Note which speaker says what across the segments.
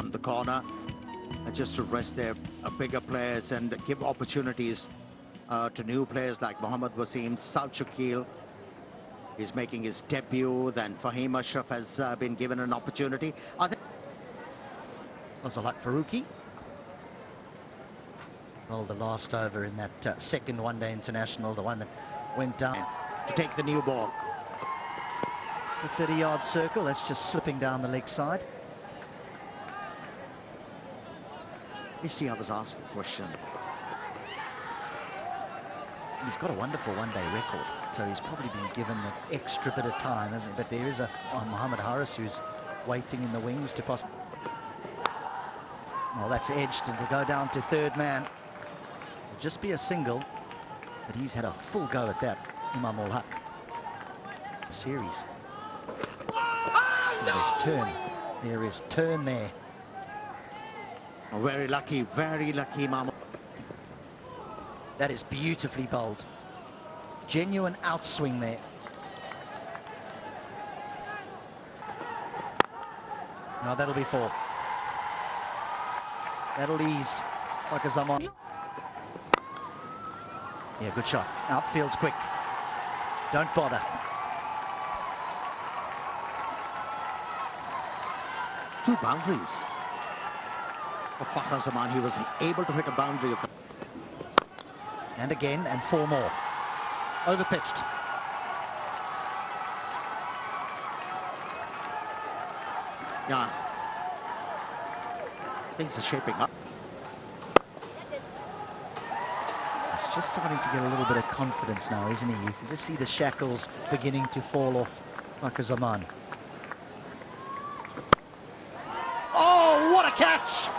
Speaker 1: on the corner, just to rest their bigger players and give opportunities to new players like Mohammad Wasim. South Shakil is making his debut. Then Fahim Ashraf has been given an opportunity. I think
Speaker 2: was a luck Faruqi. Well, the last over in that second one-day international, the one that went down
Speaker 1: to take the new ball.
Speaker 2: The 30-yard circle, that's just slipping down the leg side.
Speaker 1: You see, I was asked a question.
Speaker 2: He's got a wonderful one-day record, so he's probably been given an extra bit of time, hasn't he? But there is a Mohammed Haris who's waiting in the wings to possibly... Well, that's edged, and to go down to third man. It'll just be a single, but he's had a full go at that, Imam ul Haq. Series. There's turn. There is turn there.
Speaker 1: Oh, very lucky, Imam.
Speaker 2: That is beautifully bowled. Genuine outswing there. No, that'll be 4. That'll ease like a Zaman. Yeah, good shot. Outfield's quick. Don't bother.
Speaker 1: 2 boundaries. For Fakhar Zaman, he was able to hit a boundary of the...
Speaker 2: And again, and 4 more. Overpitched.
Speaker 1: Yeah. Things are shaping up.
Speaker 2: He's just starting to get a little bit of confidence now, isn't he? You can just see the shackles beginning to fall off Fakhar Zaman. Oh, what a catch!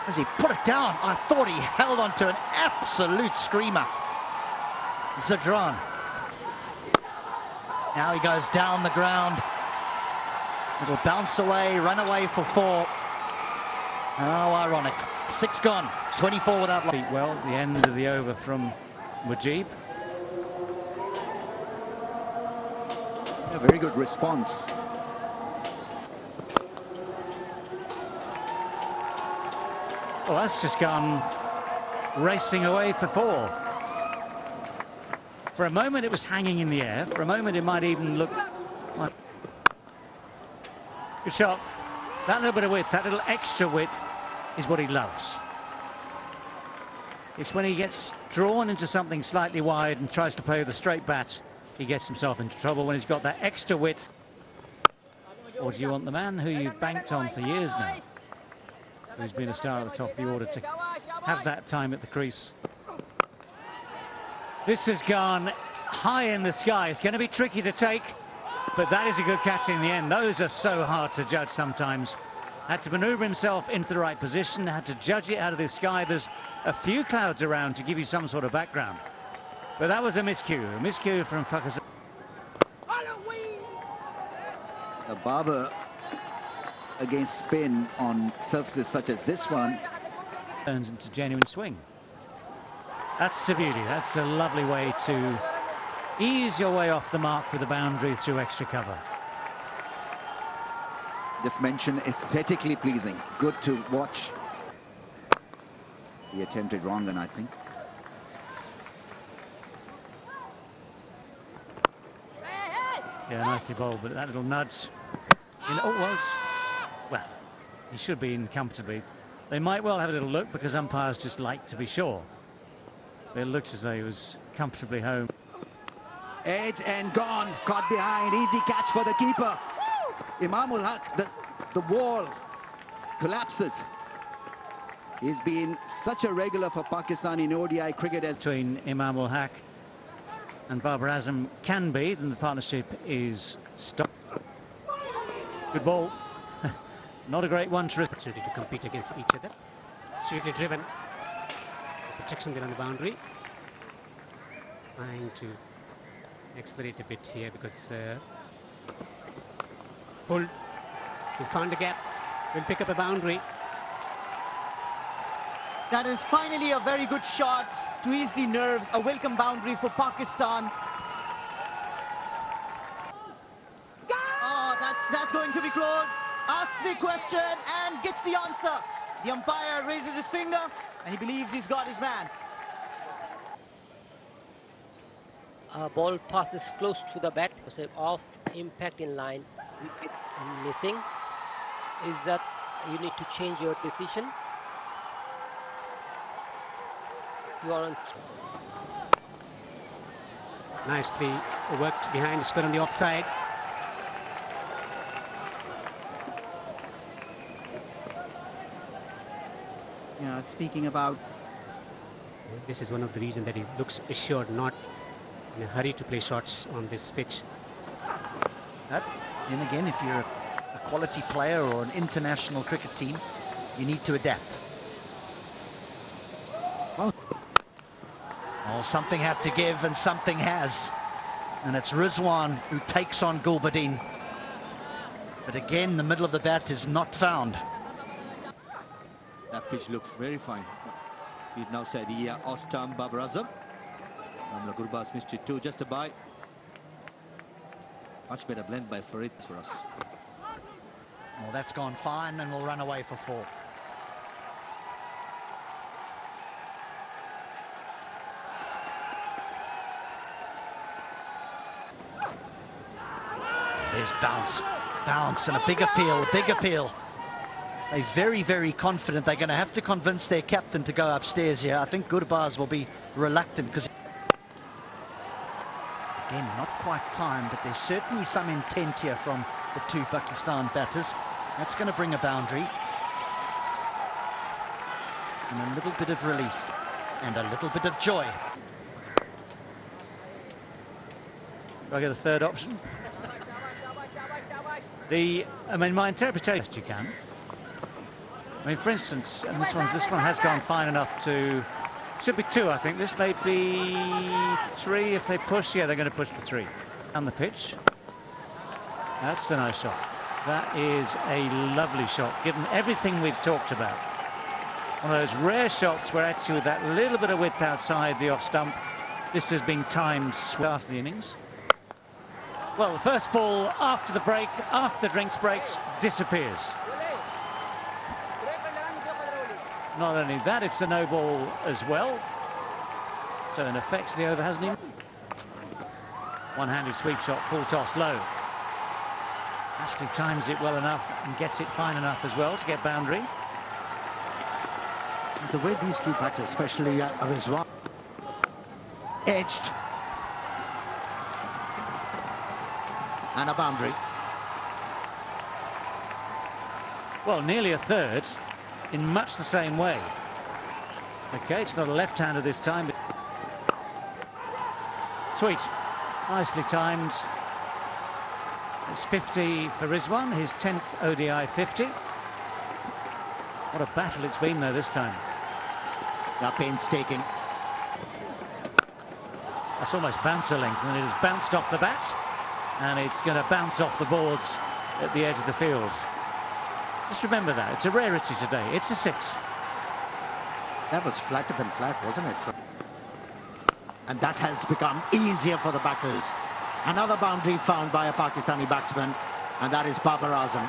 Speaker 2: As he put it down, I thought he held on to an absolute screamer. Zadran. Now he goes down the ground. It'll bounce away, run away for 4. How ironic. 6 gone, 24 without...
Speaker 3: Well, the end of the over from Mujib.
Speaker 1: A very good response.
Speaker 3: Well, that's just gone racing away for 4. For a moment it was hanging in the air. For a moment it might even look like... Good shot. That little bit of width, that little extra width is what he loves. It's when he gets drawn into something slightly wide and tries to play with a straight bat, he gets himself into trouble when he's got that extra width. Or do you want the man who you've banked on for years now, who's been a star at the top of the order, to have that time at the crease? This has gone high in the sky. It's going to be tricky to take, but that is a good catch in the end. Those are so hard to judge sometimes. Had to manoeuvre himself into the right position, had to judge it out of the sky. There's a few clouds around to give you some sort of background. But that was a miscue from Fakhar.
Speaker 4: Barber against spin on surfaces such as this one
Speaker 3: turns into genuine swing. That's a beauty. That's a lovely way to ease your way off the mark with the boundary through extra cover.
Speaker 4: Just mentioned aesthetically pleasing, good to watch. He attempted wrong then, I think.
Speaker 3: Yeah, nicely bowled, but that little nudge well, he should be in comfortably. They might well have a little look because umpires just like to be sure. It looked as though he was comfortably home.
Speaker 4: Edge and gone, caught behind, easy catch for the keeper. Imam ul Haq, the wall collapses. He's been such a regular for Pakistan in ODI cricket.
Speaker 3: Between Imam ul Haq and Babar Azam can be, then the partnership is stopped. Good ball. Not a great one to
Speaker 5: compete against each other. Sweetly driven. Protection there on the boundary. Trying to accelerate a bit here because pull. He's found the gap. Will pick up a boundary.
Speaker 6: That is finally a very good shot to ease the nerves. A welcome boundary for Pakistan. Oh, that's going to be close. asks the question and gets the answer. The umpire raises his finger and he believes he's got his man.
Speaker 7: Ball passes close to the bat, so off impact in line, wickets missing. Is that you need to change your decision? You are on.
Speaker 5: Nicely worked behind, square on the offside.
Speaker 4: Yeah, speaking about
Speaker 5: This is one of the reasons that he looks assured, not in a hurry to play shots on this pitch.
Speaker 2: Then again, if you're a quality player or an international cricket team, you need to adapt. Oh, something had to give and something has. And it's Rizwan who takes on Gulbadin. But again, the middle of the bat is not found.
Speaker 4: that pitch looks very fine. We'd now say the Ostam Babar Azam. Gurbaz missed it too, just a bye. Much better blend by Farid for us.
Speaker 2: Well, that's gone fine and will run away for 4. There's bounce and a big appeal. They're very, very confident. They're going to have to convince their captain to go upstairs here. I think Gurbaz will be reluctant because, again, not quite timed, but there's certainly some intent here from the 2 Pakistan batters. That's going to bring a boundary. And a little bit of relief and a little bit of joy.
Speaker 3: Do I get the third option? My interpretation, you can. I mean, for instance, and this one has gone fine enough to, should be 2, I think. This may be 3 if they push. Yeah, they're going to push for 3. On the pitch. That's a nice shot. That is a lovely shot, given everything we've talked about. One of those rare shots where actually with that little bit of width outside the off stump, this has been timed after the innings. Well, the first ball after the break, after drinks breaks, disappears. Not only that, it's a no ball as well. So in effect, the over hasn't even. One-handed sweep shot, full toss low. Ashley times it well enough and gets it fine enough as well to get boundary.
Speaker 1: The way these 2 batters, especially Rizwan, edged. And a boundary.
Speaker 3: Well, nearly a third in much the same way. Okay, it's not a left-hander this time. But sweet, nicely timed. It's 50 for Rizwan, his 10th ODI 50. What a battle it's been though this time.
Speaker 1: They're painstaking.
Speaker 3: That's almost bouncer length, and it has bounced off the bat, and it's going to bounce off the boards at the edge of the field. Just remember that, it's a rarity today. It's a 6.
Speaker 1: That was flatter than flat, wasn't it? And that has become easier for the batters. Another boundary found by a Pakistani batsman, and that is Babar Azam.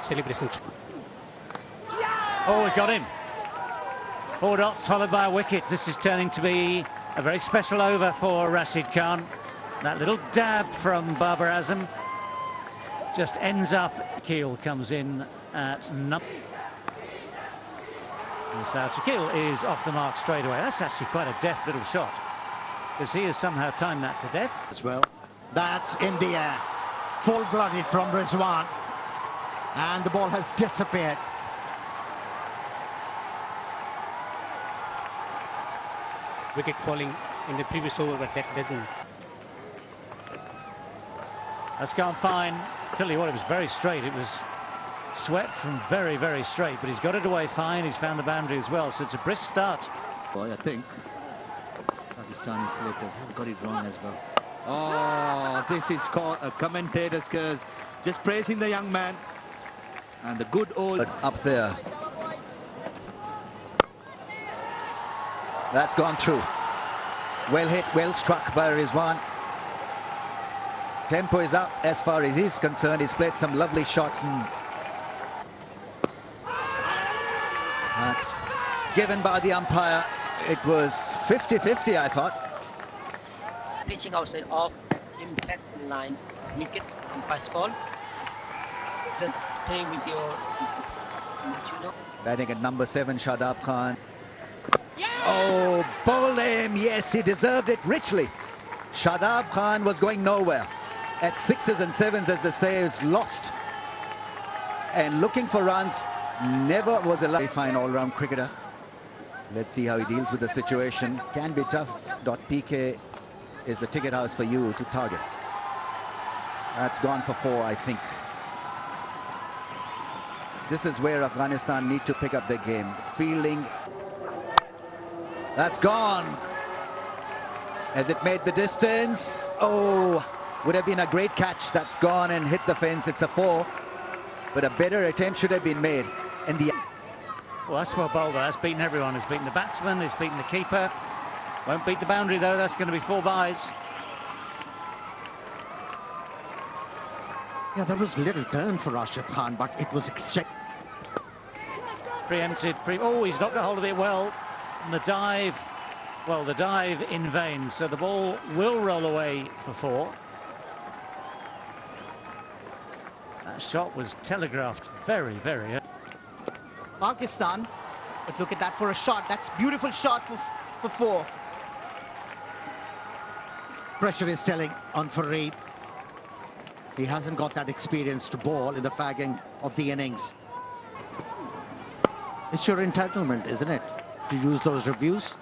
Speaker 5: Celebration.
Speaker 3: Oh, he's got in. 4 dots followed by a wicket. This is turning to be a very special over for Rashid Khan. That little dab from Babar Azam just ends up. Keel comes in at number. And South Shakil is off the mark straight away. That's actually quite a deft little shot, because he has somehow timed that to death.
Speaker 1: As well. That's in the air. Full-blooded from Rizwan. And the ball has disappeared.
Speaker 5: Wicket falling in the previous over, but that doesn't.
Speaker 3: That's gone fine. Tell you what, it was very straight. It was swept from very, very straight, but he's got it away fine. He's found the boundary as well, so it's a brisk start.
Speaker 4: boy, I think Pakistani selectors have got it wrong as well. Oh, this is called a commentator's curse. Just praising the young man and the good old
Speaker 8: up there. That's gone through. Well hit, well struck by Rizwan.
Speaker 4: Tempo is up as far as he's concerned. He's played some lovely shots, and that's given by the umpire. It was 50-50, I thought.
Speaker 7: Pitching outside off impact in line. Wickets, umpire's call. Then stay with your match, you know.
Speaker 4: Batting at number 7, Shadab Khan. Oh, bowled him. Yes, he deserved it richly. Shadab Khan was going nowhere. At 6s and 7s, as they say, is lost. And looking for runs, never was a very fine all-round cricketer. Let's see how he deals with the situation. Can be tough. .pk is the ticket house for you to target. That's gone for 4, I think. This is where Afghanistan need to pick up their game. Fielding. That's gone. Has it made the distance? Oh, would have been a great catch. That's gone and hit the fence. It's a 4. But a better attempt should have been made. And the...
Speaker 3: Well, that's well bowled. That's beaten everyone. It's beaten the batsman. It's beaten the keeper. Won't beat the boundary, though. That's going to be 4 byes.
Speaker 1: Yeah, there was little turn for Rashid Khan, but it was exchequered.
Speaker 3: Preempted. Oh, he's not got hold of it well. And the dive, well, the dive in vain. So the ball will roll away for 4. That shot was telegraphed very, very early.
Speaker 6: Pakistan, but look at that for a shot. That's beautiful shot for 4.
Speaker 1: Pressure is telling on Fareed. He hasn't got that experience to bowl in the fagging of the innings. It's your entitlement, isn't it, to use those reviews?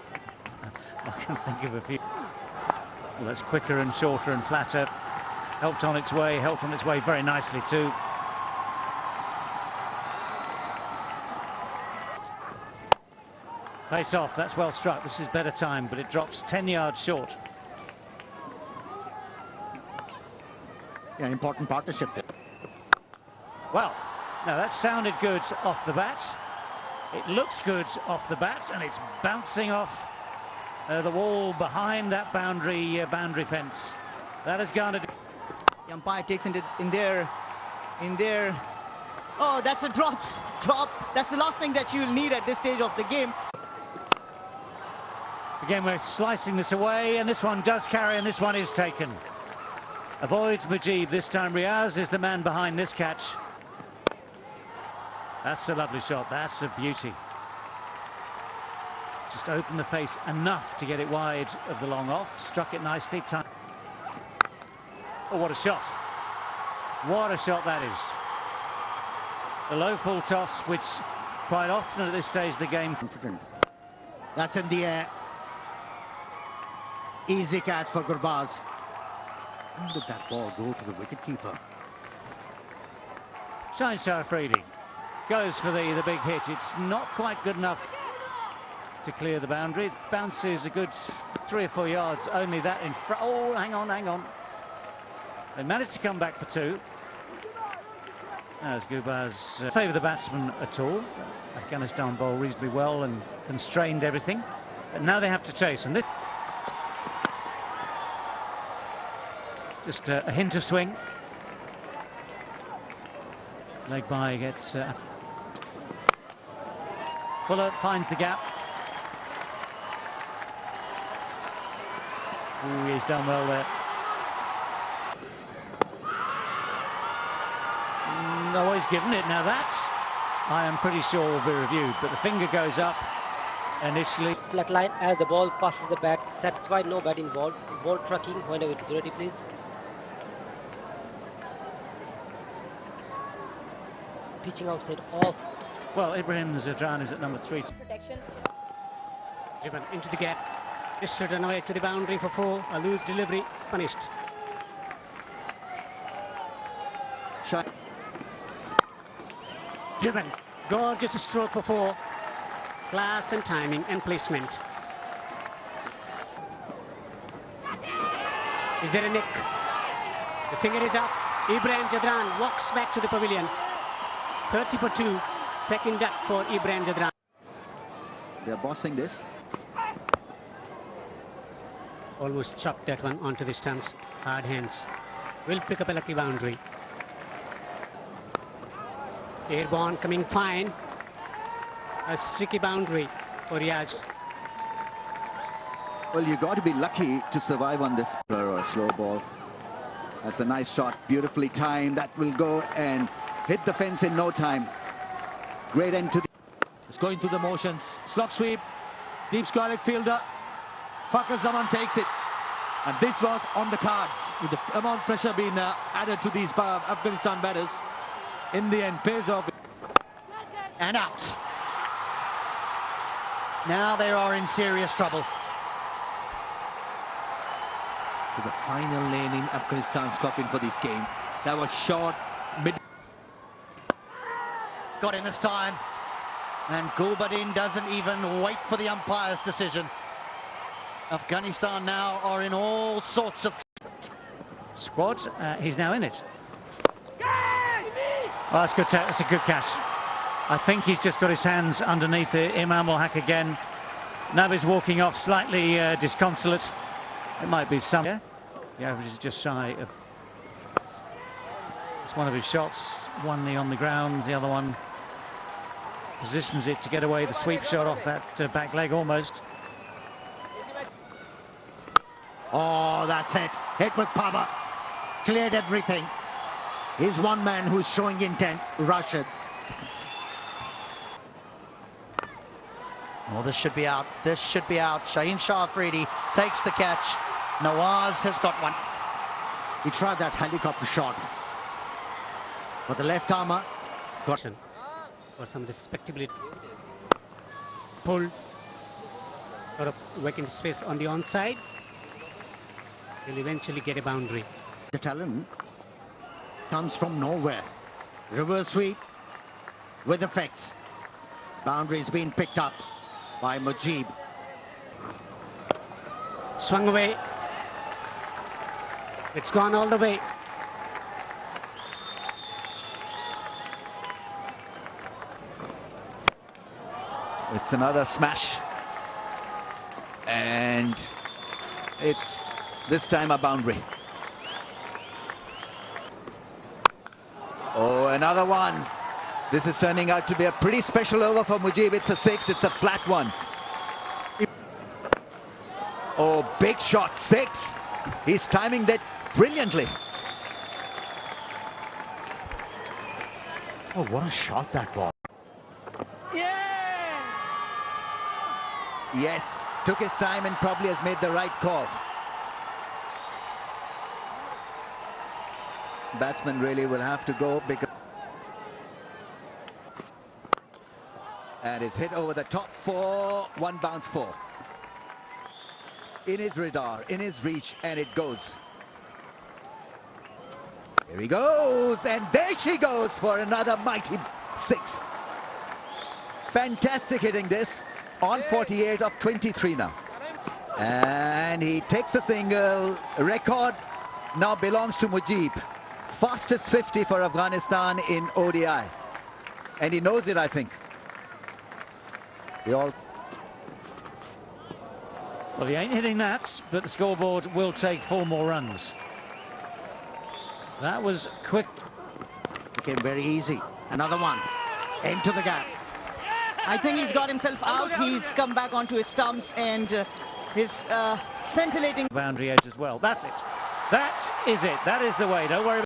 Speaker 3: I can think of a few. Well, that's quicker and shorter and flatter. Helped on its way very nicely too. Pace off, that's well struck. This is better time, but it drops 10 yards short.
Speaker 1: Yeah, important partnership there.
Speaker 3: Well, now that sounded good off the bat. It looks good off the bat, and it's bouncing off the wall behind that boundary fence. That has garnered.
Speaker 6: The umpire takes it in there. Oh, that's a drop. That's the last thing that you'll need at this stage of the game.
Speaker 3: Again, we're slicing this away, and this one does carry, and this one is taken. Avoids Mujib this time. Riaz is the man behind this catch. That's a lovely shot. That's a beauty. Just opened the face enough to get it wide of the long off. Struck it nicely. Oh, what a shot. What a shot that is. The low full toss, which quite often at this stage of the game.
Speaker 1: Confident. That's in the air. Easy catch for Gurbaz. How did that ball go to the wicketkeeper?
Speaker 3: Shaheen Shah Afridi goes for the big hit. It's not quite good enough to clear the boundary. It bounces a good 3 or 4 yards. Only that in front. Oh, hang on. They managed to come back for 2. As Gurbaz favour the batsman at all. Afghanistan bowl reasonably well and constrained everything. But now they have to chase. And this just a hint of swing. Leg by gets Fuller finds the gap. Ooh, he's done well there. No, he's given it. Now that, I am pretty sure, will be reviewed. But the finger goes up initially.
Speaker 7: Flat line as the ball passes the bat. Satisfied, no bat involved. Ball tracking whenever it is ready, please. Pitching outside off.
Speaker 3: Well, Ibrahim Zadran is at number 3.
Speaker 8: Protection.
Speaker 5: Driven into the gap. Just run away to the boundary for 4. A loose delivery, punished.
Speaker 4: Shot.
Speaker 5: Driven. Gorgeous stroke for 4. Class and timing and placement. Is there a nick? The finger is up. Ibrahim Jadran walks back to the pavilion. 30 for 2. Second duck for Ibrahim Jadran.
Speaker 4: They're bossing this.
Speaker 5: Almost chopped that one onto the stumps. Hard hands. will pick up a lucky boundary. Airborne coming fine. A streaky boundary for Riaz.
Speaker 4: Well, you got to be lucky to survive on this or a slow ball. That's a nice shot, beautifully timed. That will go and hit the fence in no time. Great end to the...
Speaker 6: It's going through the motions. Slog sweep. Deep square fielder. Fakhar Zaman takes it. And this was on the cards. With the amount of pressure being added to these Afghanistan batters. In the end, pays off.
Speaker 2: And out. Now they are in serious trouble.
Speaker 6: To the final lane in Afghanistan's coffin for this game. That was short, mid.
Speaker 2: Got him this time. And Gulbadin doesn't even wait for the umpire's decision. Afghanistan now are in all sorts of...
Speaker 3: Squad, he's now in it. Oh, that's good. That's a good catch. I think he's just got his hands underneath it. Imam will hack again. Nabi's walking off slightly disconsolate. It might be some. Yeah, the average is just shy of. It's one of his shots. One knee on the ground. The other one positions it to get away the sweep shot off that back leg almost.
Speaker 1: Oh, that's it. Hit with power. Cleared everything. He's one man who's showing intent. Rashid.
Speaker 2: Oh, this should be out. This should be out. Shaheen Shah Afridi takes the catch. Nawaz has got one.
Speaker 1: He tried that helicopter shot. But the left armour got him.
Speaker 5: For some respectability. Pull. Got a vacant space on the onside. He'll eventually get a boundary.
Speaker 1: The talent comes from nowhere. Reverse sweep with effects. Boundaries being picked up by Mujib.
Speaker 5: Swung away. It's gone all the way.
Speaker 4: It's another smash. And it's this time a boundary. Oh, another one. This is turning out to be a pretty special over for Mujib. It's a 6. It's a flat one. Oh, big shot. 6. He's timing that brilliantly.
Speaker 1: Oh, what a shot that was.
Speaker 4: Yes, took his time and probably has made the right call. Batsman really will have to go because... And is hit over the top for 1 bounce 4. In his radar, in his reach, and it goes. Here he goes, and there she goes for another mighty 6. Fantastic hitting this. On 48 of 23 now. And he takes a single. Record now belongs to Mujib. Fastest 50 for Afghanistan in ODI. And he knows it, I think.
Speaker 3: Well, he ain't hitting that, but the scoreboard will take 4 more runs. That was quick.
Speaker 1: Became very easy. Another one. Into the gap.
Speaker 6: I think he's got himself out. He's come back onto his stumps and his scintillating
Speaker 3: Boundary edge as well. That's it. That is it. That is the way. Don't worry.